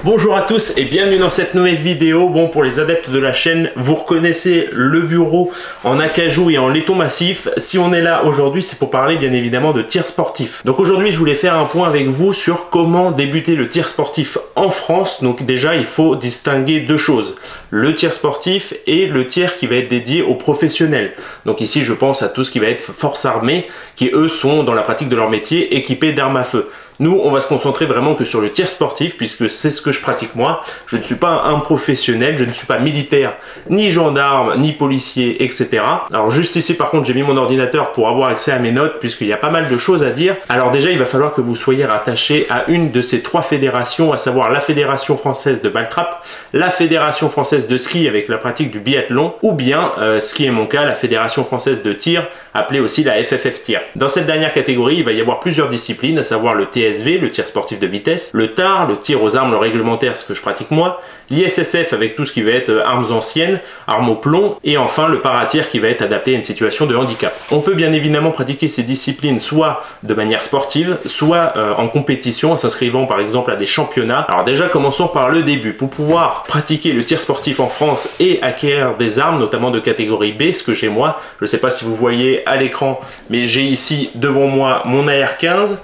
Bonjour à tous et bienvenue dans cette nouvelle vidéo. Bon, pour les adeptes de la chaîne, vous reconnaissez le bureau en acajou et en laiton massif. Si on est là aujourd'hui, c'est pour parler bien évidemment de tir sportif. Donc aujourd'hui, je voulais faire un point avec vous sur comment débuter le tir sportif en France. Donc déjà, il faut distinguer deux choses. Le tir sportif et le tir qui va être dédié aux professionnels. Donc ici, je pense à tout ce qui va être forces armées, qui eux sont dans la pratique de leur métier équipés d'armes à feu. Nous, on va se concentrer vraiment que sur le tir sportif, puisque c'est ce que je pratique moi. Je ne suis pas un professionnel, je ne suis pas militaire, ni gendarme, ni policier, etc. Alors juste ici, par contre, j'ai mis mon ordinateur pour avoir accès à mes notes, puisqu'il y a pas mal de choses à dire. Alors déjà, il va falloir que vous soyez rattaché à une de ces trois fédérations, à savoir la Fédération Française de Baltrap, la Fédération Française de Ski avec la pratique du biathlon, ou bien, ce qui est mon cas, la Fédération Française de Tir, appelée aussi la FFF Tir. Dans cette dernière catégorie, il va y avoir plusieurs disciplines, à savoir le TSV, le tir sportif de vitesse, le TAR, le tir aux armes réglementaires, ce que je pratique moi, l'ISSF avec tout ce qui va être armes anciennes, armes au plomb, et enfin le paratir qui va être adapté à une situation de handicap. On peut bien évidemment pratiquer ces disciplines soit de manière sportive, soit en compétition, en s'inscrivant par exemple à des championnats. Alors déjà, commençons par le début. Pour pouvoir pratiquer le tir sportif en France et acquérir des armes, notamment de catégorie B, ce que j'ai moi, je ne sais pas si vous voyez à l'écran, mais j'ai ici devant moi mon AR-15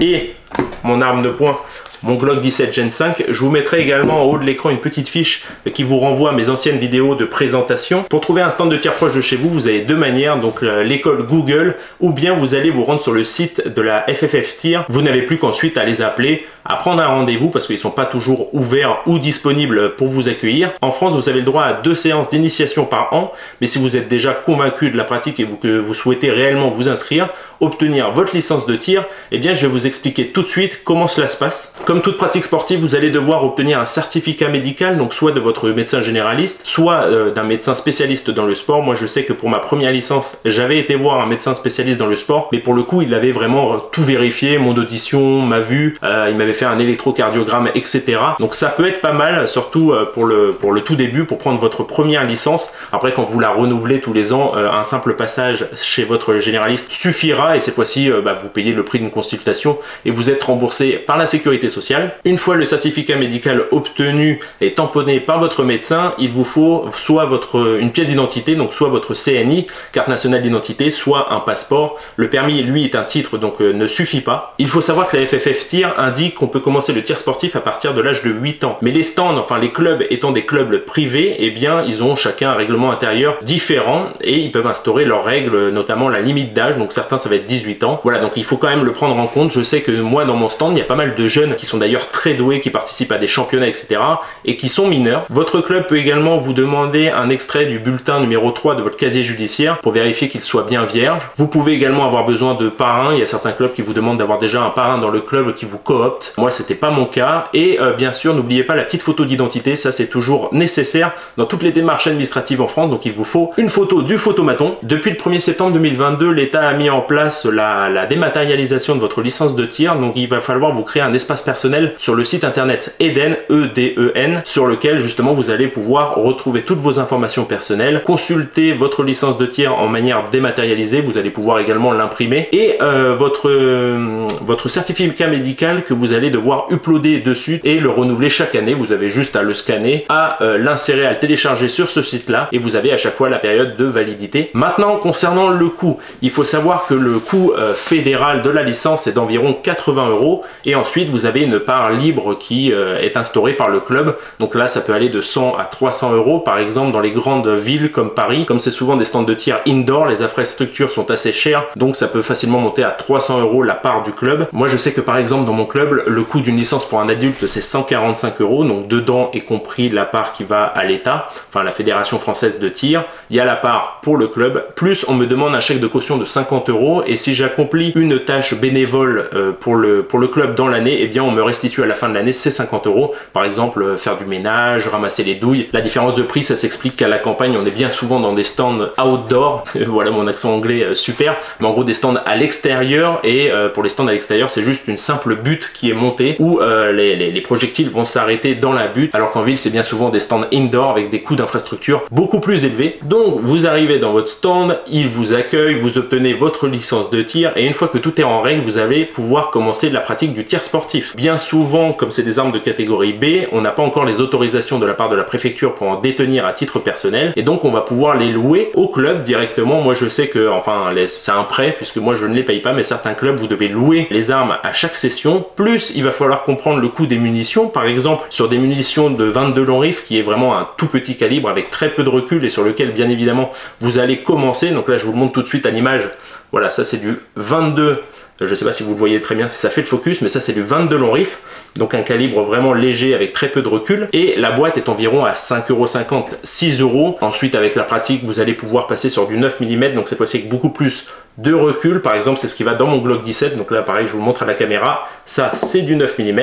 et mon arme de poing, mon Glock 17 Gen 5. Je vous mettrai également en haut de l'écran une petite fiche qui vous renvoie à mes anciennes vidéos de présentation. Pour trouver un stand de tir proche de chez vous, vous avez deux manières, donc l'école Google, ou bien vous allez vous rendre sur le site de la FFF Tir. Vous n'avez plus qu'ensuite à les appeler, à prendre un rendez-vous parce qu'ils ne sont pas toujours ouverts ou disponibles pour vous accueillir. En France, vous avez le droit à 2 séances d'initiation par an, mais si vous êtes déjà convaincu de la pratique et que vous souhaitez réellement vous inscrire, obtenir votre licence de tir, eh bien je vais vous expliquer tout de suite comment cela se passe. Comme toute pratique sportive, vous allez devoir obtenir un certificat médical, donc soit de votre médecin généraliste, soit d'un médecin spécialiste dans le sport. Moi je sais que pour ma première licence, j'avais été voir un médecin spécialiste dans le sport, mais pour le coup il avait vraiment tout vérifié, mon audition, ma vue, il m'avait fait un électrocardiogramme, etc. Donc ça peut être pas mal, surtout pour le tout début, pour prendre votre première licence. Après, quand vous la renouvelez tous les ans, un simple passage chez votre généraliste suffira, et cette fois-ci vous payez le prix d'une consultation et vous êtes remboursé par la sécurité sociale. Une fois le certificat médical obtenu et tamponné par votre médecin, il vous faut soit une pièce d'identité, donc soit votre CNI, carte nationale d'identité, soit un passeport. Le permis, lui, est un titre, donc ne suffit pas. Il faut savoir que la FFF Tir indique qu'on peut commencer le tir sportif à partir de l'âge de 8 ans. Mais les stands, enfin les clubs étant des clubs privés, eh bien ils ont chacun un règlement intérieur différent et ils peuvent instaurer leurs règles, notamment la limite d'âge. Donc certains, ça va être 18 ans. Voilà, donc il faut quand même le prendre en compte. Je sais que moi, dans mon stand, il y a pas mal de jeunes qui sont d'ailleurs très doués, qui participent à des championnats, etc. et qui sont mineurs. Votre club peut également vous demander un extrait du bulletin numéro 3 de votre casier judiciaire pour vérifier qu'il soit bien vierge. Vous pouvez également avoir besoin de parrains. Il y a certains clubs qui vous demandent d'avoir déjà un parrain dans le club qui vous coopte. Moi, c'était pas mon cas. Et bien sûr, n'oubliez pas la petite photo d'identité. Ça, c'est toujours nécessaire dans toutes les démarches administratives en France. Donc, il vous faut une photo du photomaton. Depuis le 1er septembre 2022, l'État a mis en place la dématérialisation de votre licence de tir. Donc, il va falloir vous créer un espace personnel sur le site internet Eden, E-D-E-N, sur lequel justement vous allez pouvoir retrouver toutes vos informations personnelles, consulter votre licence de tir en manière dématérialisée. Vous allez pouvoir également l'imprimer et votre certificat médical que vous allez devoir uploader dessus et le renouveler chaque année. Vous avez juste à le scanner, à l'insérer, à le télécharger sur ce site-là et vous avez à chaque fois la période de validité. Maintenant, concernant le coût, il faut savoir que le coût fédéral de la licence est d'environ 80 € et ensuite vous avez une part libre qui est instaurée par le club. Donc là, ça peut aller de 100 à 300 € par exemple dans les grandes villes comme Paris. Comme c'est souvent des stands de tir indoor, les infrastructures sont assez chères, donc ça peut facilement monter à 300 € la part du club. Moi, je sais que par exemple dans mon club, le coût d'une licence pour un adulte c'est 145 €, donc dedans est compris la part qui va à l'État, enfin la Fédération Française de Tir. Il y a la part pour le club, plus on me demande un chèque de caution de 50 € et si j'accomplis une tâche bénévole pour le club dans l'année, eh bien on me restitue à la fin de l'année ces 50 €. Par exemple, faire du ménage, ramasser les douilles. La différence de prix, ça s'explique qu'à la campagne, on est bien souvent dans des stands outdoor. Voilà mon accent anglais super. Mais en gros, des stands à l'extérieur et pour les stands à l'extérieur, c'est juste une simple butte qui est montée où les projectiles vont s'arrêter dans la butte. Alors qu'en ville, c'est bien souvent des stands indoor avec des coûts d'infrastructure beaucoup plus élevés. Donc, vous arrivez dans votre stand, il vous accueille, vous obtenez votre licence de tir et une fois que tout est en règle, vous allez pouvoir commencer la pratique du tir sportif. bien souvent, comme c'est des armes de catégorie B, on n'a pas encore les autorisations de la part de la préfecture pour en détenir à titre personnel, et donc on va pouvoir les louer au club directement. Moi je sais que, enfin c'est un prêt, puisque moi je ne les paye pas, mais certains clubs vous devez louer les armes à chaque session, plus il va falloir comprendre le coût des munitions. Par exemple, sur des munitions de 22 long rifle, qui est vraiment un tout petit calibre avec très peu de recul et sur lequel bien évidemment vous allez commencer, donc là je vous le montre tout de suite à l'image, voilà, ça c'est du 22, je ne sais pas si vous le voyez très bien, si ça fait le focus, mais ça c'est du 22 long rifle, donc un calibre vraiment léger avec très peu de recul, et la boîte est environ à 5,50 €, 6 €. Ensuite avec la pratique vous allez pouvoir passer sur du 9 mm, donc cette fois-ci avec beaucoup plus de recul. Par exemple c'est ce qui va dans mon Glock 17, donc là pareil je vous le montre à la caméra, ça c'est du 9 mm,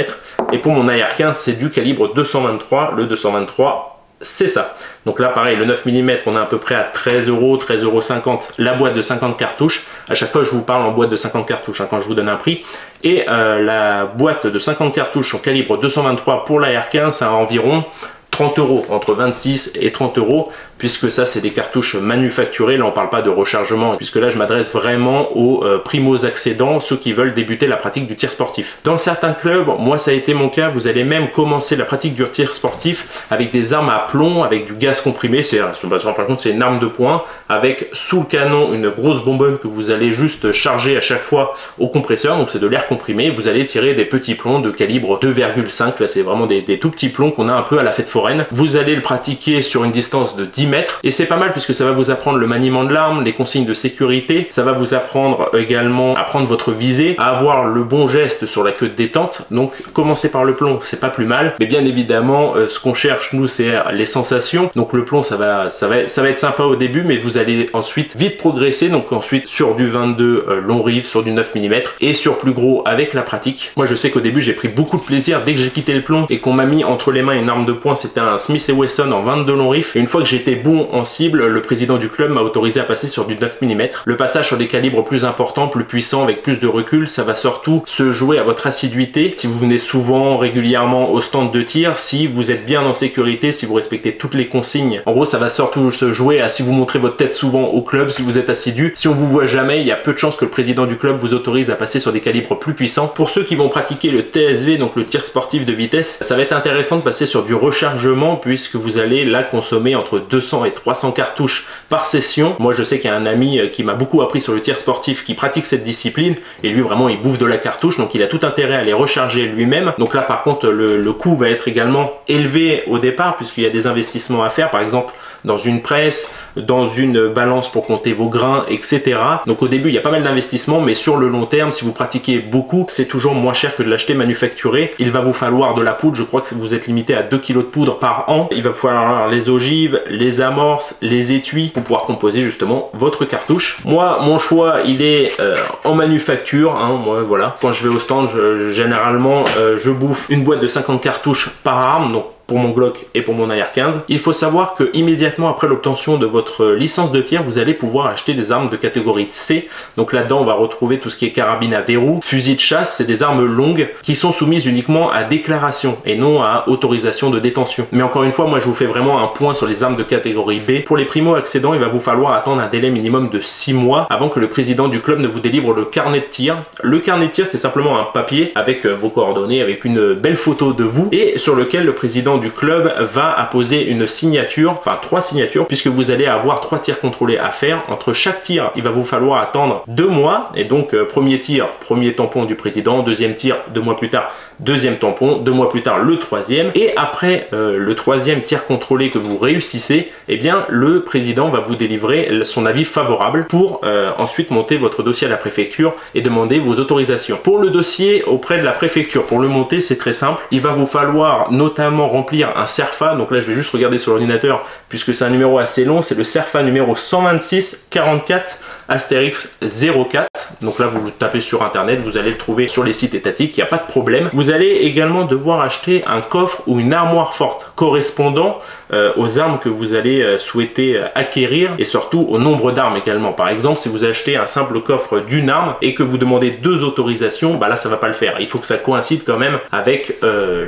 et pour mon AR-15 c'est du calibre 223, le 223 c'est ça. Donc là pareil, le 9 mm on est à peu près à 13 €, 13,50 € la boîte de 50 cartouches. À chaque fois je vous parle en boîte de 50 cartouches hein, quand je vous donne un prix. Et la boîte de 50 cartouches en calibre 223 pour la R15, c'est à environ 30 €, entre 26 et 30 €, puisque ça c'est des cartouches manufacturées. Là on parle pas de rechargement, puisque là je m'adresse vraiment aux primo-accédants, ceux qui veulent débuter la pratique du tir sportif. Dans certains clubs, moi ça a été mon cas, vous allez même commencer la pratique du tir sportif avec des armes à plomb, avec du gaz comprimé. C'est en fin de compte c'est une arme de poing avec sous le canon une grosse bonbonne que vous allez juste charger à chaque fois au compresseur, donc c'est de l'air comprimé. Vous allez tirer des petits plombs de calibre 2,5, là c'est vraiment des tout petits plombs qu'on a un peu à la fête foraine. Vous allez le pratiquer sur une distance de 10 mètres et c'est pas mal puisque ça va vous apprendre le maniement de l'arme, les consignes de sécurité, ça va vous apprendre également à prendre votre visée, à avoir le bon geste sur la queue de détente. Donc commencer par le plomb c'est pas plus mal, mais bien évidemment ce qu'on cherche nous c'est les sensations. Donc le plomb ça va être sympa au début, mais vous allez ensuite vite progresser, donc ensuite sur du 22 long rifle, sur du 9 mm et sur plus gros avec la pratique. Moi je sais qu'au début j'ai pris beaucoup de plaisir dès que j'ai quitté le plomb et qu'on m'a mis entre les mains une arme de poing, c'était un Smith & Wesson en 22 long rifle, et une fois que j'étais bon en cible, le président du club m'a autorisé à passer sur du 9 mm. Le passage sur des calibres plus importants, plus puissants, avec plus de recul, ça va surtout se jouer à votre assiduité, si vous venez souvent, régulièrement au stand de tir, si vous êtes bien en sécurité, si vous respectez toutes les consignes. En gros ça va surtout se jouer à si vous montrez votre tête souvent au club, si vous êtes assidu. Si on vous voit jamais, il y a peu de chances que le président du club vous autorise à passer sur des calibres plus puissants. Pour ceux qui vont pratiquer le TSV, donc le tir sportif de vitesse, ça va être intéressant de passer sur du rechargement, puisque vous allez là consommer entre 200 et 300 cartouches par session. Moi je sais qu'il y a un ami qui m'a beaucoup appris sur le tir sportif qui pratique cette discipline, et lui vraiment il bouffe de la cartouche, donc il a tout intérêt à les recharger lui-même. Donc là par contre le coût va être également élevé au départ, puisqu'il y a des investissements à faire, par exemple dans une presse, dans une balance pour compter vos grains, etc. Donc au début il y a pas mal d'investissements, mais sur le long terme, si vous pratiquez beaucoup, c'est toujours moins cher que de l'acheter manufacturé. Il va vous falloir de la poudre, je crois que vous êtes limité à 2 kg de poudre par an. Il va vous falloir les ogives, les amorces, les étuis pour pouvoir composer justement votre cartouche. Moi mon choix il est en manufacture, hein. Moi voilà, quand je vais au stand généralement je bouffe une boîte de 50 cartouches par arme, donc pour mon Glock et pour mon AR-15. Il faut savoir que immédiatement après l'obtention de votre licence de tir, vous allez pouvoir acheter des armes de catégorie C. Donc là-dedans, on va retrouver tout ce qui est carabine à verrou, fusil de chasse, c'est des armes longues qui sont soumises uniquement à déclaration et non à autorisation de détention. Mais encore une fois, moi je vous fais vraiment un point sur les armes de catégorie B. Pour les primo-accédants, il va vous falloir attendre un délai minimum de 6 mois avant que le président du club ne vous délivre le carnet de tir. Le carnet de tir, c'est simplement un papier avec vos coordonnées, avec une belle photo de vous et sur lequel le président du club va apposer une signature, enfin 3 signatures, puisque vous allez avoir 3 tirs contrôlés à faire. Entre chaque tir, il va vous falloir attendre 2 mois, et donc premier tir, premier tampon du président, deuxième tir, 2 mois plus tard, deuxième tampon, 2 mois plus tard le troisième, et après le troisième tir contrôlé que vous réussissez, eh bien le président va vous délivrer son avis favorable pour ensuite monter votre dossier à la préfecture et demander vos autorisations. Pour le dossier auprès de la préfecture, pour le monter c'est très simple, il va vous falloir notamment remplir un CERFA. Donc là je vais juste regarder sur l'ordinateur puisque c'est un numéro assez long, c'est le CERFA numéro 126 44 Astérix 04. Donc là vous le tapez sur internet, vous allez le trouver sur les sites étatiques, il n'y a pas de problème. Vous allez également devoir acheter un coffre ou une armoire forte correspondant aux armes que vous allez souhaiter acquérir et surtout au nombre d'armes également. Par exemple, si vous achetez un simple coffre d'une arme et que vous demandez 2 autorisations, bah là ça va pas le faire. Il faut que ça coïncide quand même avec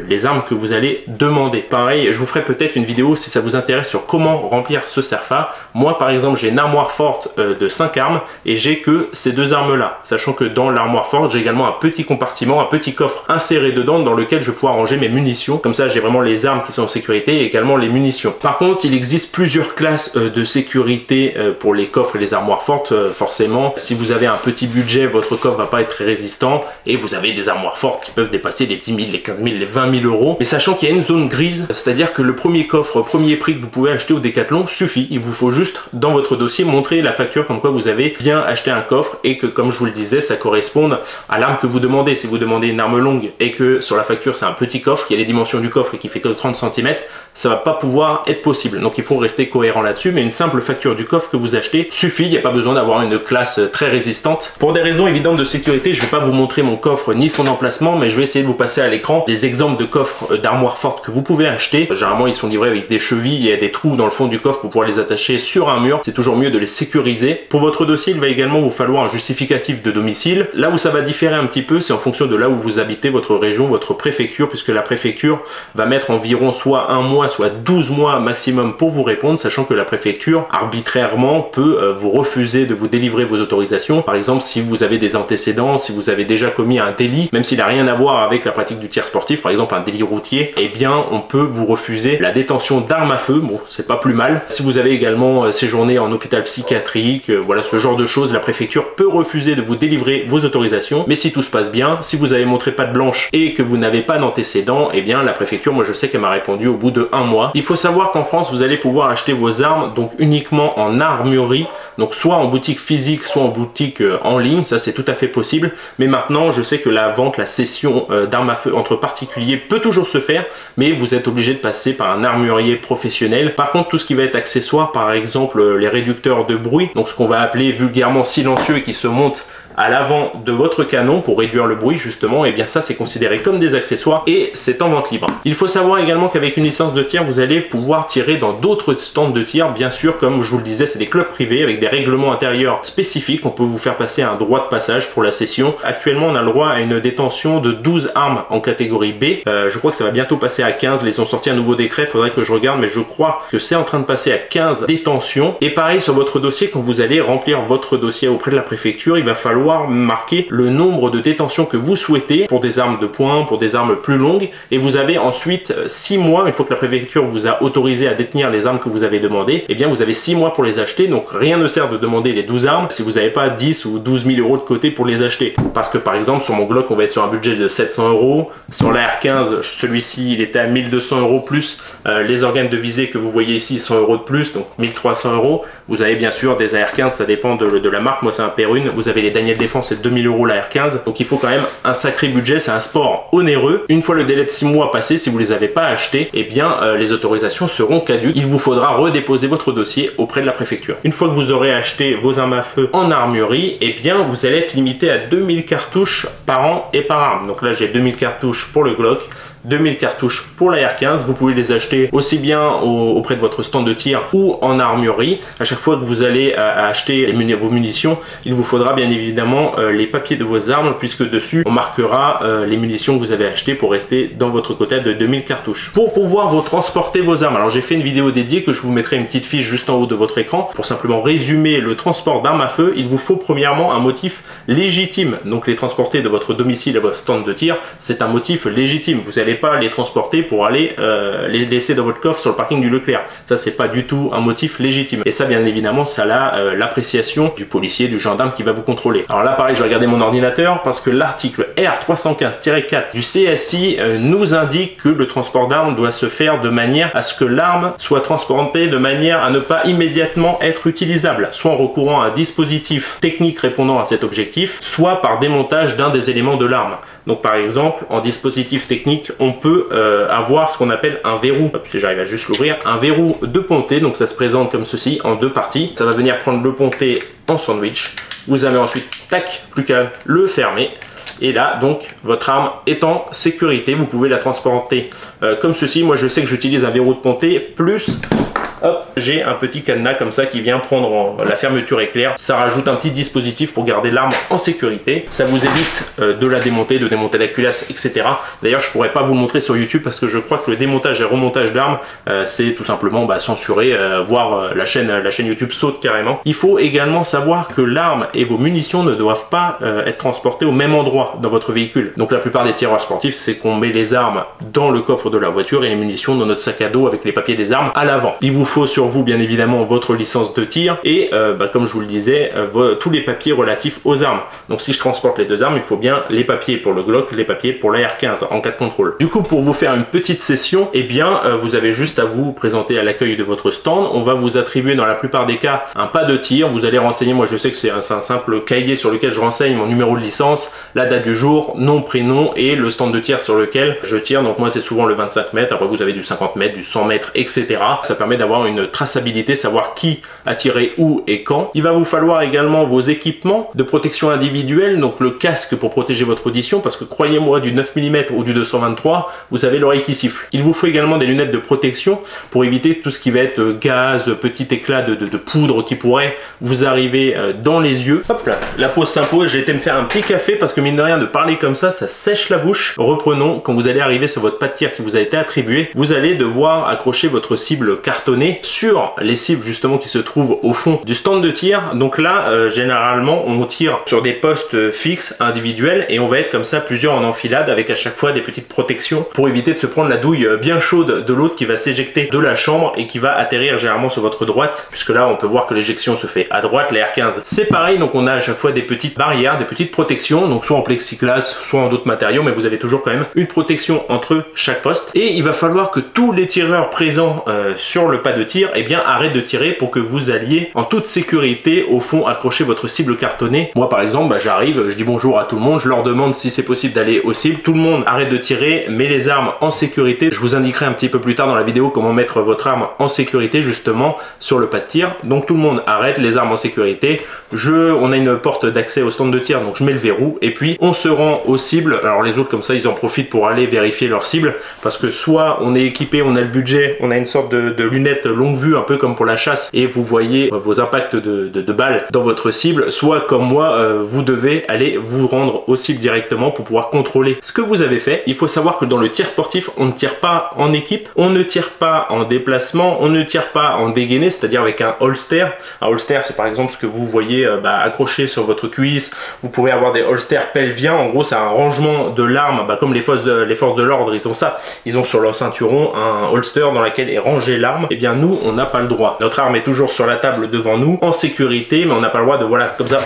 les armes que vous allez demander. Pareil, je vous ferai peut-être une vidéo si ça vous intéresse sur comment remplir ce CERFA. Moi par exemple j'ai une armoire forte de 5 armes et j'ai que ces 2 armes là, sachant que dans l'armoire forte j'ai également un petit compartiment, un petit coffre inséré tirer dedans dans lequel je vais pouvoir ranger mes munitions. Comme ça, j'ai vraiment les armes qui sont en sécurité et également les munitions. Par contre, il existe plusieurs classes de sécurité pour les coffres et les armoires fortes. Forcément, si vous avez un petit budget, votre coffre va pas être très résistant et vous avez des armoires fortes qui peuvent dépasser les 10 000, les 15 000, les 20 000 euros. Mais sachant qu'il y a une zone grise, c'est-à-dire que le premier coffre, premier prix que vous pouvez acheter au Décathlon suffit. Il vous faut juste, dans votre dossier, montrer la facture comme quoi vous avez bien acheté un coffre et que, comme je vous le disais, ça corresponde à l'arme que vous demandez. Si vous demandez une arme longue et que sur la facture c'est un petit coffre, il y a les dimensions du coffre et qui fait que 30 cm, ça va pas pouvoir être possible. Donc il faut rester cohérent là-dessus, mais une simple facture du coffre que vous achetez suffit. Il n'y a pas besoin d'avoir une classe très résistante. Pour des raisons évidentes de sécurité, je vais pas vous montrer mon coffre ni son emplacement, mais je vais essayer de vous passer à l'écran des exemples de coffres d'armoire forte que vous pouvez acheter. Généralement ils sont livrés avec des chevilles et des trous dans le fond du coffre pour pouvoir les attacher sur un mur. C'est toujours mieux de les sécuriser. Pour votre dossier, il va également vous falloir un justificatif de domicile. Là où ça va différer un petit peu, c'est en fonction de là où vous habitez, votre région, votre préfecture, puisque la préfecture va mettre environ soit un mois, soit 12 mois maximum pour vous répondre, sachant que la préfecture arbitrairement peut vous refuser de vous délivrer vos autorisations. Par exemple, si vous avez des antécédents, si vous avez déjà commis un délit, même s'il n'a rien à voir avec la pratique du tir sportif, par exemple un délit routier, eh bien on peut vous refuser la détention d'armes à feu. Bon, c'est pas plus mal. Si vous avez également séjourné en hôpital psychiatrique, voilà ce genre de choses, la préfecture peut refuser de vous délivrer vos autorisations. Mais si tout se passe bien, si vous avez montré patte blanche et que vous n'avez pas d'antécédents, eh bien la préfecture, moi je sais qu'elle m'a répondu au bout de 1 mois. Il faut savoir qu'en France, vous allez pouvoir acheter vos armes donc uniquement en armurerie, donc soit en boutique physique, soit en boutique en ligne. Ça c'est tout à fait possible. Mais maintenant, je sais que la vente, la cession d'armes à feu entre particuliers peut toujours se faire, mais vous êtes obligé de passer par un armurier professionnel. Par contre, tout ce qui va être accessoire, par exemple les réducteurs de bruit, donc ce qu'on va appeler vulgairement silencieux et qui se monte à l'avant de votre canon pour réduire le bruit justement, et bien ça c'est considéré comme des accessoires et c'est en vente libre. Il faut savoir également qu'avec une licence de tir, vous allez pouvoir tirer dans d'autres stands de tir, bien sûr, comme je vous le disais, c'est des clubs privés avec des règlements intérieurs spécifiques. On peut vous faire passer un droit de passage pour la session. Actuellement, on a le droit à une détention de 12 armes en catégorie B. Je crois que ça va bientôt passer à 15. Ils ont sorti un nouveau décret, faudrait que je regarde, mais je crois que c'est en train de passer à 15 détentions. Et pareil sur votre dossier, quand vous allez remplir votre dossier auprès de la préfecture, il va falloir marquer le nombre de détentions que vous souhaitez pour des armes de poing, pour des armes plus longues, et vous avez ensuite 6 mois, une fois que la préfecture vous a autorisé à détenir les armes que vous avez demandées, et bien vous avez 6 mois pour les acheter. Donc rien ne sert de demander les 12 armes si vous n'avez pas 10 ou 12 000 euros de côté pour les acheter. Parce que par exemple sur mon Glock on va être sur un budget de 700 euros, sur la R15 celui-ci il était à 1200 euros plus les organes de visée que vous voyez ici 100 euros de plus, donc 1300 euros. Vous avez bien sûr des AR15, ça dépend de la marque, moi c'est un Perune, vous avez les Daniel Défense, c'est 2000 euros la R15, donc il faut quand même un sacré budget, c'est un sport onéreux. Une fois le délai de 6 mois passé, si vous les avez pas achetés, eh bien les autorisations seront caduques. Il vous faudra redéposer votre dossier auprès de la préfecture. Une fois que vous aurez acheté vos armes à feu en armurerie, eh bien vous allez être limité à 2000 cartouches par an et par arme. Donc là j'ai 2000 cartouches pour le Glock, 2000 cartouches pour la R15, vous pouvez les acheter aussi bien auprès de votre stand de tir ou en armurerie. À chaque fois que vous allez acheter vos munitions, il vous faudra bien évidemment les papiers de vos armes, puisque dessus on marquera les munitions que vous avez achetées pour rester dans votre quota de 2000 cartouches. Pour pouvoir vous transporter vos armes, alors j'ai fait une vidéo dédiée que je vous mettrai une petite fiche juste en haut de votre écran. Pour simplement résumer le transport d'armes à feu, il vous faut premièrement un motif légitime. Donc les transporter de votre domicile à votre stand de tir, c'est un motif légitime. Vous allez pas les transporter pour aller les laisser dans votre coffre sur le parking du Leclerc. Ça c'est pas du tout un motif légitime. Et ça bien évidemment ça a l'appréciation du policier, du gendarme qui va vous contrôler. Alors là pareil, je vais regarder mon ordinateur parce que l'article R315-4 du CSI nous indique que le transport d'armes doit se faire de manière à ce que l'arme soit transportée de manière à ne pas immédiatement être utilisable, soit en recourant à un dispositif technique répondant à cet objectif, soit par démontage d'un des éléments de l'arme. Donc par exemple, en dispositif technique, on peut avoir ce qu'on appelle un verrou, si j'arrive à juste l'ouvrir, un verrou de ponté. Donc ça se présente comme ceci en deux parties. Ça va venir prendre le ponté en sandwich. Vous avez ensuite, tac, plus qu'à le fermer. Et là, donc, votre arme est en sécurité. Vous pouvez la transporter comme ceci. Moi, je sais que j'utilise un verrou de ponté plus hop, j'ai un petit cadenas comme ça qui vient prendre la fermeture éclair. Ça rajoute un petit dispositif pour garder l'arme en sécurité. Ça vous évite de la démonter, de démonter la culasse, etc. D'ailleurs, je pourrais pas vous le montrer sur YouTube parce que je crois que le démontage et remontage d'armes, c'est tout simplement censuré, voire la chaîne YouTube saute carrément. Il faut également savoir que l'arme et vos munitions ne doivent pas être transportées au même endroit dans votre véhicule. Donc la plupart des tireurs sportifs, c'est qu'on met les armes dans le coffre de la voiture et les munitions dans notre sac à dos avec les papiers des armes à l'avant. Il vous faut sur vous bien évidemment votre licence de tir et comme je vous le disais, tous les papiers relatifs aux armes. Donc si je transporte les deux armes, il faut bien les papiers pour le Glock, les papiers pour la R15 en cas de contrôle. Du coup, pour vous faire une petite session, eh bien vous avez juste à vous présenter à l'accueil de votre stand. On va vous attribuer dans la plupart des cas un pas de tir. Vous allez renseigner, moi je sais que c'est un simple cahier sur lequel je renseigne mon numéro de licence, la date du jour, nom, prénom et le stand de tir sur lequel je tire. Donc moi c'est souvent le 25 mètres, après vous avez du 50 mètres, du 100 mètres, etc. Ça permet d'avoir une traçabilité, savoir qui a tiré où et quand. Il va vous falloir également vos équipements de protection individuelle, donc le casque pour protéger votre audition, parce que croyez-moi, du 9 mm ou du 223, vous avez l'oreille qui siffle. Il vous faut également des lunettes de protection pour éviter tout ce qui va être gaz, petit éclat de poudre qui pourrait vous arriver dans les yeux. Hop là, la pause s'impose, j'ai été me faire un petit café parce que mine de rien de parler comme ça sèche la bouche. Reprenons, quand vous allez arriver sur votre pas de tir qui vous a été attribué, vous allez devoir accrocher votre cible cartonnée sur les cibles justement qui se trouvent au fond du stand de tir. Donc là, généralement, on tire sur des postes fixes, individuels, et on va être comme ça plusieurs en enfilade avec à chaque fois des petites protections pour éviter de se prendre la douille bien chaude de l'autre qui va s'éjecter de la chambre et qui va atterrir généralement sur votre droite, puisque là on peut voir que l'éjection se fait à droite. La R15 c'est pareil, donc on a à chaque fois des petites barrières, des petites protections, donc soit en plexiglas, soit en d'autres matériaux, mais vous avez toujours quand même une protection entre chaque poste. Et il va falloir que tous les tireurs présents sur le pas de tir, eh bien arrêtent de tirer pour que vous alliez en toute sécurité au fond accrocher votre cible cartonnée. Moi par exemple, j'arrive, je dis bonjour à tout le monde, je leur demande si c'est possible d'aller aux cibles, tout le monde arrête de tirer, met les armes en sécurité. Je vous indiquerai un petit peu plus tard dans la vidéo comment mettre votre arme en sécurité justement sur le pas de tir. Donc tout le monde arrête, les armes en sécurité. On a une porte d'accès au stand de tir, donc je mets le verrou et puis on se rend aux cibles. Alors les autres comme ça ils en profitent pour aller vérifier leur cible, parce que soit on est équipé, on a le budget, on a une sorte de lunettes longue vue un peu comme pour la chasse et vous voyez vos impacts de balles dans votre cible, soit comme moi vous devez aller vous rendre aux cibles directement pour pouvoir contrôler ce que vous avez fait. Il faut savoir que dans le tir sportif, on ne tire pas en équipe, on ne tire pas en déplacement, on ne tire pas en dégainé, c'est-à-dire avec un holster. Un holster, c'est par exemple ce que vous voyez accroché sur votre cuisse. Vous pouvez avoir des holsters pelviens. En gros, c'est un rangement de l'arme, comme les forces de l'ordre, ils ont ça. Ils ont sur leur ceinturon un holster dans lequel est rangée l'arme. Et bien nous, on n'a pas le droit. Notre arme est toujours sur la table devant nous, en sécurité, mais on n'a pas le droit de, voilà, comme ça,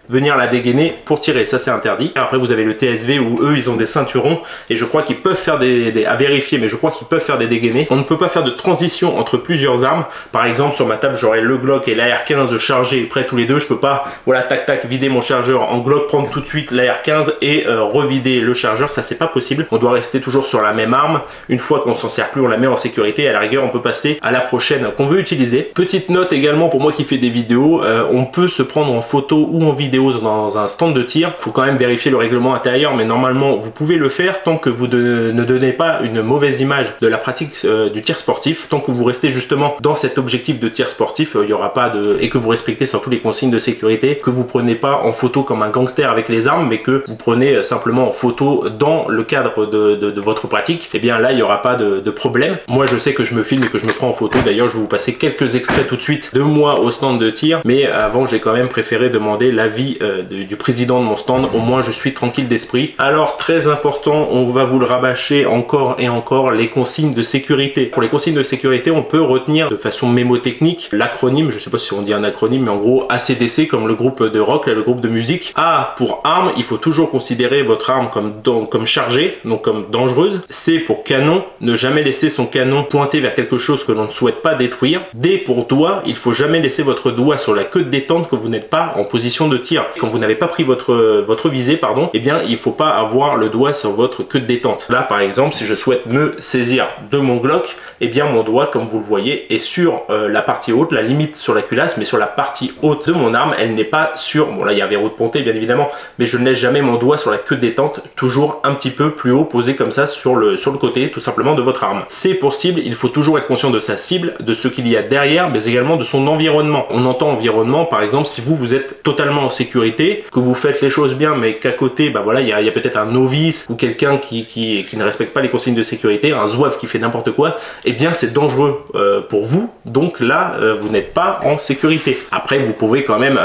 venir la dégainer pour tirer, ça c'est interdit. Après vous avez le TSV où eux ils ont des ceinturons et je crois qu'ils peuvent faire à vérifier, mais je crois qu'ils peuvent faire des dégainés. On ne peut pas faire de transition entre plusieurs armes. Par exemple sur ma table j'aurai le Glock et la R15 chargés prêts tous les deux. Je peux pas, voilà, tac tac, vider mon chargeur en Glock, prendre tout de suite la R15 et revider le chargeur, ça c'est pas possible. On doit rester toujours sur la même arme. Une fois qu'on s'en sert plus, on la met en sécurité. À la rigueur on peut passer à la prochaine qu'on veut utiliser. Petite note également pour moi qui fais des vidéos, on peut se prendre en photo ou en vidéo dans un stand de tir. Il faut quand même vérifier le règlement intérieur, mais normalement vous pouvez le faire tant que vous ne donnez pas une mauvaise image de la pratique du tir sportif. Tant que vous restez justement dans cet objectif de tir sportif, il n'y aura pas et que vous respectez surtout les consignes de sécurité, que vous prenez pas en photo comme un gangster avec les armes, mais que vous prenez simplement en photo dans le cadre de votre pratique, et bien là il n'y aura pas de problème. Moi je sais que je me filme et que je me prends en photo. D'ailleurs je vais vous passer quelques extraits tout de suite de moi au stand de tir, mais avant j'ai quand même préféré demander l'avis du président de mon stand, au moins je suis tranquille d'esprit. Alors très important, on va vous le rabâcher encore et encore, les consignes de sécurité. Pour les consignes de sécurité, on peut retenir de façon mémotechnique l'acronyme, je sais pas si on dit un acronyme, mais en gros ACDC comme le groupe de rock, là, le groupe de musique. A pour arme, il faut toujours considérer votre arme comme chargée, donc comme dangereuse. C pour canon, ne jamais laisser son canon pointer vers quelque chose que l'on ne souhaite pas détruire. D pour doigt, il faut jamais laisser votre doigt sur la queue de détente que vous n'êtes pas en position de tir. tir, quand vous n'avez pas pris votre visée, pardon, eh bien il faut pas avoir le doigt sur votre queue de détente. Là par exemple, si je souhaite me saisir de mon Glock, eh bien mon doigt, comme vous le voyez, est sur la partie haute, la limite sur la culasse, mais sur la partie haute de mon arme, elle n'est pas sur, bon là il y a un verrou de ponté bien évidemment, mais je ne laisse jamais mon doigt sur la queue de détente, toujours un petit peu plus haut, posé comme ça sur le côté tout simplement de votre arme. C'est pour cible, il faut toujours être conscient de sa cible, de ce qu'il y a derrière, mais également de son environnement. On entend environnement, par exemple, si vous êtes totalement en sécurité, que vous faites les choses bien, mais qu'à côté, bah voilà, il y a peut-être un novice ou quelqu'un qui ne respecte pas les consignes de sécurité, un zouave qui fait n'importe quoi, eh bien c'est dangereux pour vous, donc là, vous n'êtes pas en sécurité. Après, vous pouvez quand même,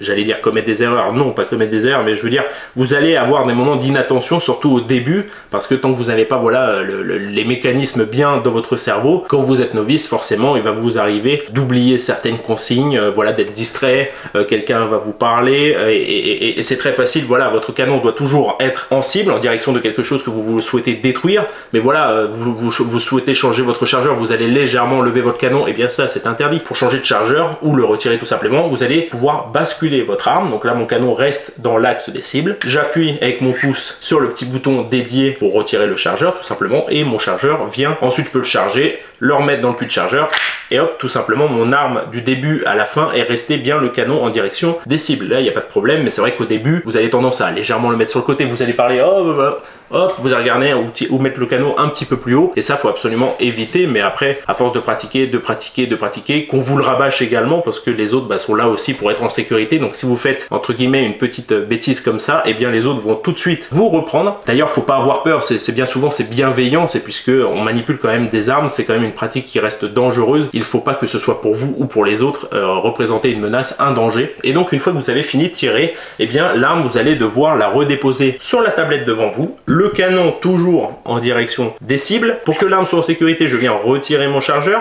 j'allais dire commettre des erreurs, non, pas commettre des erreurs, mais je veux dire, vous allez avoir des moments d'inattention, surtout au début, parce que tant que vous n'avez pas, voilà, les mécanismes bien dans votre cerveau, quand vous êtes novice, forcément, il va vous arriver d'oublier certaines consignes, voilà, d'être distrait, quelqu'un va vous parler, et c'est très facile, voilà, votre canon doit toujours être en cible, en direction de quelque chose que vous souhaitez détruire, mais voilà, vous souhaitez changer votre chargeur, vous allez légèrement lever votre canon, et bien ça, c'est interdit. Pour changer de chargeur, ou le retirer tout simplement, vous allez pouvoir basculer votre arme, donc là, mon canon reste dans l'axe des cibles, j'appuie avec mon pouce sur le petit bouton dédié pour retirer le chargeur, tout simplement, et mon chargeur vient, ensuite je peux le charger, le remettre dans le puits de chargeur, et hop, tout simplement, mon arme du début à la fin est resté bien le canon en direction des cibles. Là, il n'y a pas de problème, mais c'est vrai qu'au début, vous avez tendance à légèrement le mettre sur le côté, vous allez parler, oh, hop, vous allez regarder ou mettre le canon un petit peu plus haut, et ça, faut absolument éviter, mais après, à force de pratiquer, qu'on vous le rabâche également, parce que les autres sont là aussi pour être en sécurité, donc si vous faites, entre guillemets, une petite bêtise comme ça, eh bien les autres vont tout de suite vous reprendre. D'ailleurs, faut pas avoir peur, c'est bien souvent, c'est bienveillant, c'est puisque on manipule quand même des armes, c'est quand même une pratique qui reste dangereuse, il faut pas que ce soit pour vous ou pour les autres représenter une menace, un danger. Et donc une fois que vous avez fini de tirer, eh bien l'arme, vous allez devoir la redéposer sur la tablette devant vous, le canon toujours en direction des cibles. Pour que l'arme soit en sécurité, je viens retirer mon chargeur.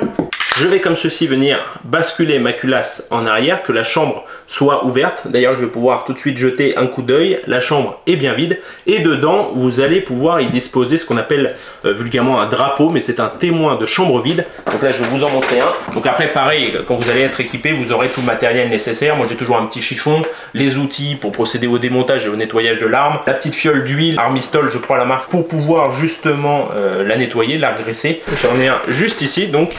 Je vais comme ceci venir basculer ma culasse en arrière, que la chambre soit ouverte. D'ailleurs, je vais pouvoir tout de suite jeter un coup d'œil. La chambre est bien vide. Et dedans, vous allez pouvoir y disposer ce qu'on appelle vulgairement un drapeau, mais c'est un témoin de chambre vide. Donc là, je vais vous en montrer un. Donc après, pareil, quand vous allez être équipé, vous aurez tout le matériel nécessaire. Moi, j'ai toujours un petit chiffon, les outils pour procéder au démontage et au nettoyage de l'arme, la petite fiole d'huile, Armistol, je crois la marque, pour pouvoir justement la nettoyer, la graisser. J'en ai un juste ici, donc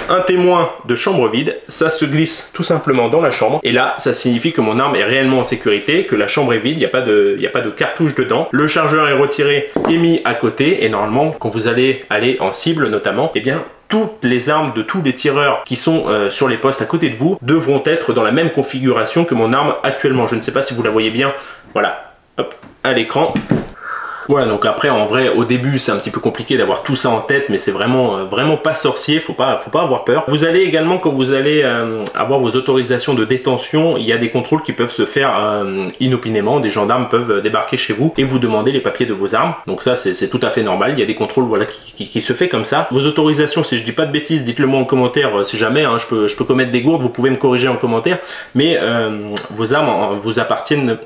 un témoin de chambre vide, ça se glisse tout simplement dans la chambre, et là ça signifie que mon arme est réellement en sécurité, que la chambre est vide, il n'y a pas de cartouche dedans, le chargeur est retiré et mis à côté, et normalement quand vous allez aller en cible notamment, eh bien toutes les armes de tous les tireurs qui sont sur les postes à côté de vous devront être dans la même configuration que mon arme actuellement. Je ne sais pas si vous la voyez bien, voilà, hop, à l'écran. Voilà, donc après en vrai au début c'est un petit peu compliqué d'avoir tout ça en tête, mais c'est vraiment pas sorcier, faut pas avoir peur. Vous allez également, quand vous allez avoir vos autorisations de détention, il y a des contrôles qui peuvent se faire inopinément, des gendarmes peuvent débarquer chez vous et vous demander les papiers de vos armes, donc ça c'est tout à fait normal, il y a des contrôles voilà qui se fait comme ça. Vos autorisations, si je dis pas de bêtises, dites-le moi en commentaire si jamais, hein, je peux commettre des gourdes, vous pouvez me corriger en commentaire, mais vos armes vous appartiennent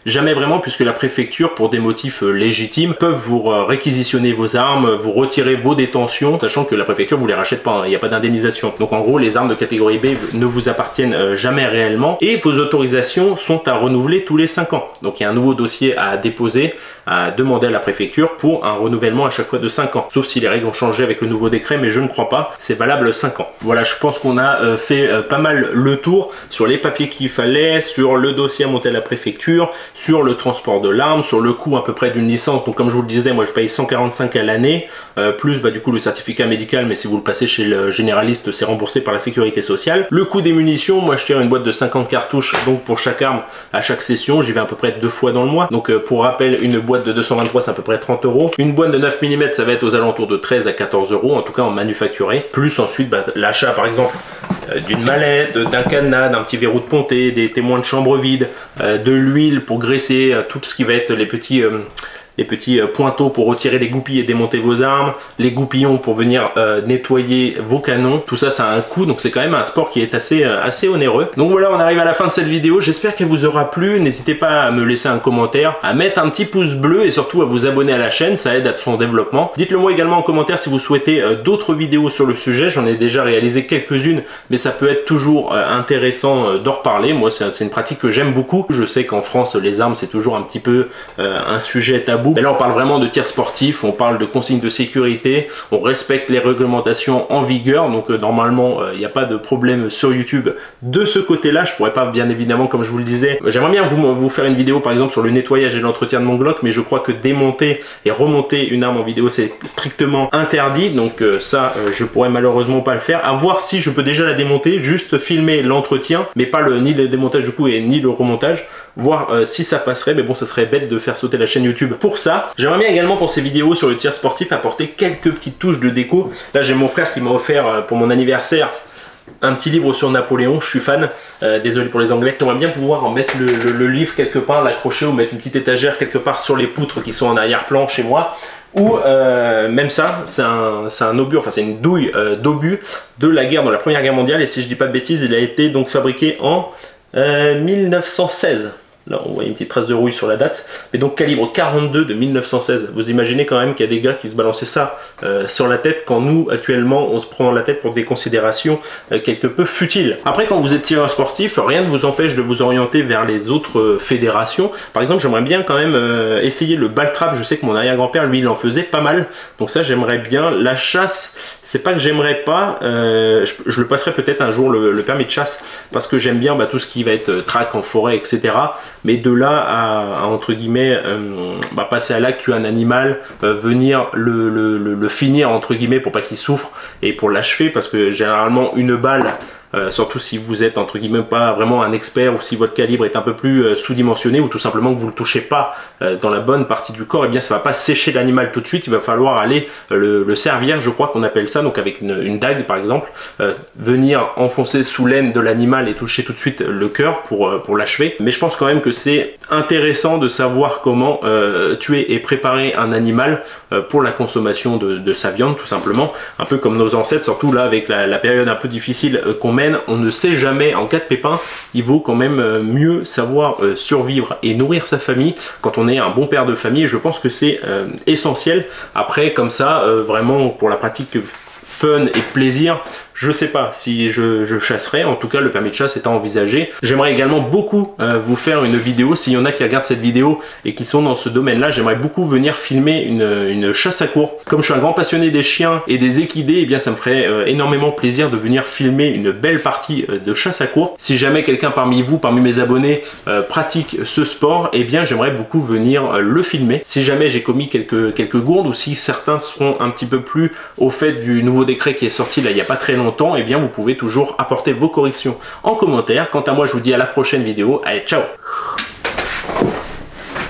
jamais vraiment, puisque la préfecture, pour des motifs légitimes, peuvent vous réquisitionner vos armes, vous retirer vos détentions, sachant que la préfecture vous les rachète pas, hein, il n'y a pas d'indemnisation. Donc en gros, les armes de catégorie B ne vous appartiennent jamais réellement, et vos autorisations sont à renouveler tous les 5 ans. Donc il y a un nouveau dossier à déposer, à demander à la préfecture pour un renouvellement à chaque fois de 5 ans. Sauf si les règles ont changé avec le nouveau décret, mais je ne crois pas, c'est valable 5 ans. Voilà, je pense qu'on a fait pas mal le tour sur les papiers qu'il fallait, sur le dossier à monter à la préfecture, sur le transport de l'arme, sur le coût à peu près d'une licence. Donc comme je vous le disais, moi je paye 145 à l'année, plus du coup le certificat médical, mais si vous le passez chez le généraliste, c'est remboursé par la sécurité sociale. Le coût des munitions, moi je tire une boîte de 50 cartouches, donc pour chaque arme, à chaque session, j'y vais à peu près 2 fois dans le mois. Donc pour rappel, une boîte de 223, c'est à peu près 30 €. Une boîte de 9 mm, ça va être aux alentours de 13 à 14 €, en tout cas en manufacturé. Plus ensuite, l'achat par exemple d'une mallette, d'un cadenas, d'un petit verrou de ponté, des témoins de chambre vide, de l'huile pour graisser, tout ce qui va être les petits les petits pointeaux pour retirer les goupilles et démonter vos armes, les goupillons pour venir nettoyer vos canons. Tout ça, ça a un coût, donc c'est quand même un sport qui est assez onéreux. Donc voilà, on arrive à la fin de cette vidéo. J'espère qu'elle vous aura plu. N'hésitez pas à me laisser un commentaire, à mettre un petit pouce bleu et surtout à vous abonner à la chaîne, ça aide à son développement. Dites-le moi également en commentaire si vous souhaitez d'autres vidéos sur le sujet. J'en ai déjà réalisé quelques-unes, mais ça peut être toujours intéressant d'en reparler. Moi, c'est une pratique que j'aime beaucoup. Je sais qu'en France, les armes, c'est toujours un petit peu un sujet tabou. Mais là, on parle vraiment de tir sportif, on parle de consignes de sécurité, on respecte les réglementations en vigueur, donc normalement, il n'y a pas de problème sur YouTube de ce côté-là. Je pourrais pas, bien évidemment, comme je vous le disais, j'aimerais bien vous faire une vidéo, par exemple, sur le nettoyage et l'entretien de mon Glock, mais je crois que démonter et remonter une arme en vidéo, c'est strictement interdit, donc ça, je pourrais malheureusement pas le faire. À voir si je peux déjà la démonter, juste filmer l'entretien, mais pas ni le démontage du coup et ni le remontage, voir si ça passerait, mais bon, ça serait bête de faire sauter la chaîne YouTube pour ça. J'aimerais bien également pour ces vidéos sur le tir sportif apporter quelques petites touches de déco. Là, j'ai mon frère qui m'a offert pour mon anniversaire un petit livre sur Napoléon, je suis fan, désolé pour les anglais. J'aimerais bien pouvoir en mettre le livre quelque part, l'accrocher ou mettre une petite étagère quelque part sur les poutres qui sont en arrière-plan chez moi. Ou même ça, c'est un obus, enfin c'est une douille d'obus de la Première Guerre mondiale, et si je dis pas de bêtises, il a été donc fabriqué en 1916. Là, on voit une petite trace de rouille sur la date. Mais donc, calibre 42 de 1916. Vous imaginez quand même qu'il y a des gars qui se balançaient ça sur la tête, quand nous, actuellement, on se prend la tête pour des considérations quelque peu futiles. Après, quand vous êtes tireur sportif, rien ne vous empêche de vous orienter vers les autres fédérations. Par exemple, j'aimerais bien quand même essayer le ball trap. Je sais que mon arrière-grand-père, lui, il en faisait pas mal. Donc ça, j'aimerais bien. La chasse, c'est pas que j'aimerais pas. Je le passerai peut-être un jour, le permis de chasse, parce que j'aime bien tout ce qui va être traque en forêt, etc. Mais de là à entre guillemets passer à l'acte, tuer un animal, venir le finir entre guillemets pour pas qu'il souffre et pour l'achever, parce que généralement une balle, surtout si vous êtes entre guillemets pas vraiment un expert, ou si votre calibre est un peu plus sous-dimensionné, ou tout simplement que vous le touchez pas dans la bonne partie du corps, et bien ça va pas sécher l'animal tout de suite. Il va falloir aller le servir, je crois qu'on appelle ça, donc avec une dague par exemple, venir enfoncer sous l'aine de l'animal et toucher tout de suite le cœur pour l'achever. Mais je pense quand même que c'est intéressant de savoir comment tuer et préparer un animal pour la consommation de sa viande, tout simplement, un peu comme nos ancêtres, surtout là avec la période un peu difficile qu'on mène. On ne sait jamais, en cas de pépin, il vaut quand même mieux savoir survivre et nourrir sa famille quand on est un bon père de famille, et je pense que c'est essentiel. Après, comme ça, vraiment pour la pratique fun et plaisir, je sais pas si je chasserai. En tout cas, le permis de chasse étant envisagé. J'aimerais également beaucoup vous faire une vidéo, s'il y en a qui regardent cette vidéo et qui sont dans ce domaine-là, j'aimerais beaucoup venir filmer une chasse à courre. Comme je suis un grand passionné des chiens et des équidés, et bien ça me ferait énormément plaisir de venir filmer une belle partie de chasse à courre. Si jamais quelqu'un parmi vous, parmi mes abonnés, pratique ce sport, et bien j'aimerais beaucoup venir le filmer. Si jamais j'ai commis quelques gourdes, ou si certains seront un petit peu plus au fait du nouveau décret qui est sorti là il n'y a pas très longtemps, et bien vous pouvez toujours apporter vos corrections en commentaire. Quant à moi, je vous dis à la prochaine vidéo. Allez, ciao!